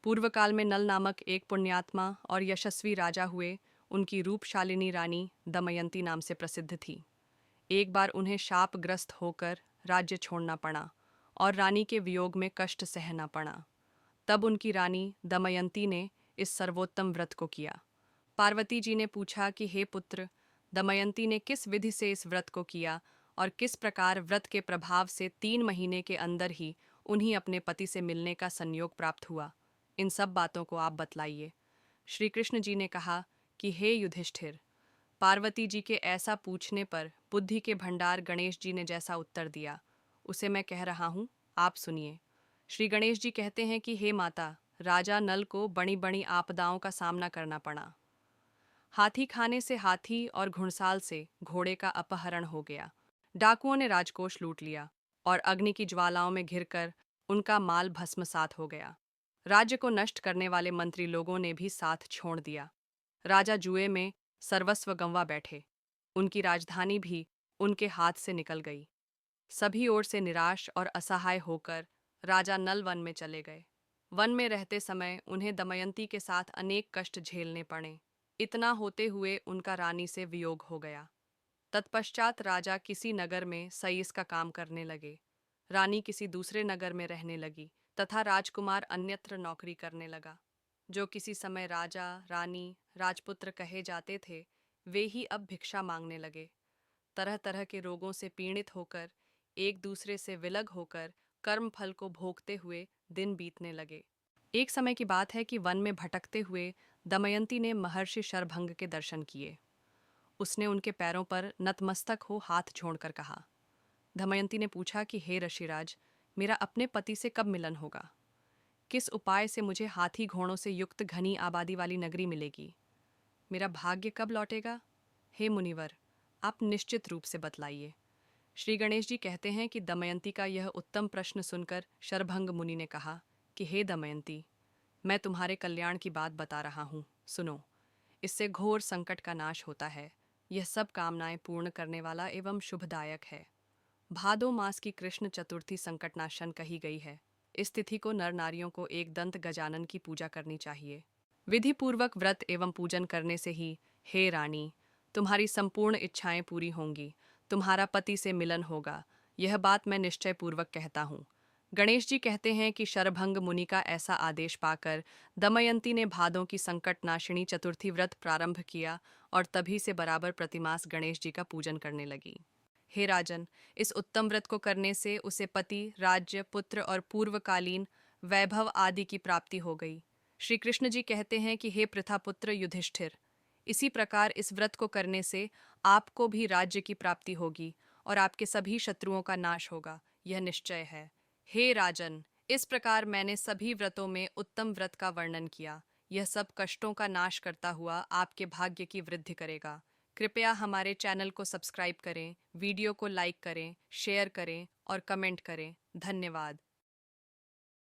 पूर्व काल में नल नामक एक पुण्यात्मा और यशस्वी राजा हुए। उनकी रूपशालिनी रानी दमयंती नाम से प्रसिद्ध थी। एक बार उन्हें शापग्रस्त होकर राज्य छोड़ना पड़ा और रानी के वियोग में कष्ट सहना पड़ा। तब उनकी रानी दमयंती ने इस सर्वोत्तम व्रत को किया। पार्वती जी ने पूछा कि हे पुत्र, दमयंती ने किस विधि से इस व्रत को किया और किस प्रकार व्रत के प्रभाव से 3 महीने के अंदर ही उन्हें अपने पति से मिलने का संयोग प्राप्त हुआ। इन सब बातों को आप बतलाइए। श्री कृष्ण जी ने कहा कि हे युधिष्ठिर, पार्वती जी के ऐसा पूछने पर बुद्धि के भंडार गणेश जी ने जैसा उत्तर दिया उसे मैं कह रहा हूँ, आप सुनिए। श्री गणेश जी कहते हैं कि हे माता, राजा नल को बड़ी बड़ी आपदाओं का सामना करना पड़ा। हाथी खाने से हाथी और घुड़साल से घोड़े का अपहरण हो गया। डाकुओं ने राजकोष लूट लिया और अग्नि की ज्वालाओं में घिरकर उनका माल भस्मसात हो गया। राज्य को नष्ट करने वाले मंत्री लोगों ने भी साथ छोड़ दिया। राजा जुए में सर्वस्व गंवा बैठे। उनकी राजधानी भी उनके हाथ से निकल गई। सभी ओर से निराश और असहाय होकर राजा नल वन में चले गए। वन में रहते समय उन्हें दमयंती के साथ अनेक कष्ट झेलने पड़े। इतना होते हुए उनका रानी से वियोग हो गया। तत्पश्चात राजा किसी नगर में सईस का काम करने लगे, रानी किसी दूसरे नगर में रहने लगी तथा राजकुमार अन्यत्र नौकरी करने लगा। जो किसी समय राजा, रानी, राजपुत्र कहे जाते थे, वे ही अब भिक्षा मांगने लगे। तरह तरह के रोगों से पीड़ित होकर, एक दूसरे से विलग होकर, कर्म फल को भोगते हुए दिन बीतने लगे। एक समय की बात है कि वन में भटकते हुए दमयंती ने महर्षि शरभंग के दर्शन किए। उसने उनके पैरों पर नतमस्तक हो हाथ जोड़कर कहा। दमयंती ने पूछा कि हे ऋषिराज, मेरा अपने पति से कब मिलन होगा? किस उपाय से मुझे हाथी घोड़ों से युक्त घनी आबादी वाली नगरी मिलेगी? मेरा भाग्य कब लौटेगा? हे मुनिवर, आप निश्चित रूप से बतलाइए। श्री गणेश जी कहते हैं कि दमयंती का यह उत्तम प्रश्न सुनकर शरभंग मुनि ने कहा कि हे दमयंती, मैं तुम्हारे कल्याण की बात बता रहा हूँ, सुनो। इससे घोर संकट का नाश होता है। यह सब कामनाएं पूर्ण करने वाला एवं शुभदायक है। भादो मास की कृष्ण चतुर्थी संकटनाशन कही गई है। इस तिथि को नर नारियों को एक दंत गजानन की पूजा करनी चाहिए। विधि पूर्वक व्रत एवं पूजन करने से ही, हे रानी, तुम्हारी संपूर्ण इच्छाएं पूरी होंगी, तुम्हारा पति से मिलन होगा। यह बात मैं निश्चय पूर्वक कहता हूँ। गणेश जी कहते हैं कि शरभंग मुनि का ऐसा आदेश पाकर दमयंती ने भादों की संकटनाशिनी चतुर्थी व्रत प्रारंभ किया और तभी से बराबर प्रतिमास गणेश जी का पूजन करने लगी। हे राजन, इस उत्तम व्रत को करने से उसे पति, राज्य, पुत्र और पूर्वकालीन वैभव आदि की प्राप्ति हो गई। श्री कृष्ण जी कहते हैं कि हे पृथापुत्र युधिष्ठिर, इसी प्रकार इस व्रत को करने से आपको भी राज्य की प्राप्ति होगी और आपके सभी शत्रुओं का नाश होगा, यह निश्चय है। हे राजन, इस प्रकार मैंने सभी व्रतों में उत्तम व्रत का वर्णन किया। यह सब कष्टों का नाश करता हुआ आपके भाग्य की वृद्धि करेगा। कृपया हमारे चैनल को सब्सक्राइब करें, वीडियो को लाइक करें, शेयर करें और कमेंट करें। धन्यवाद।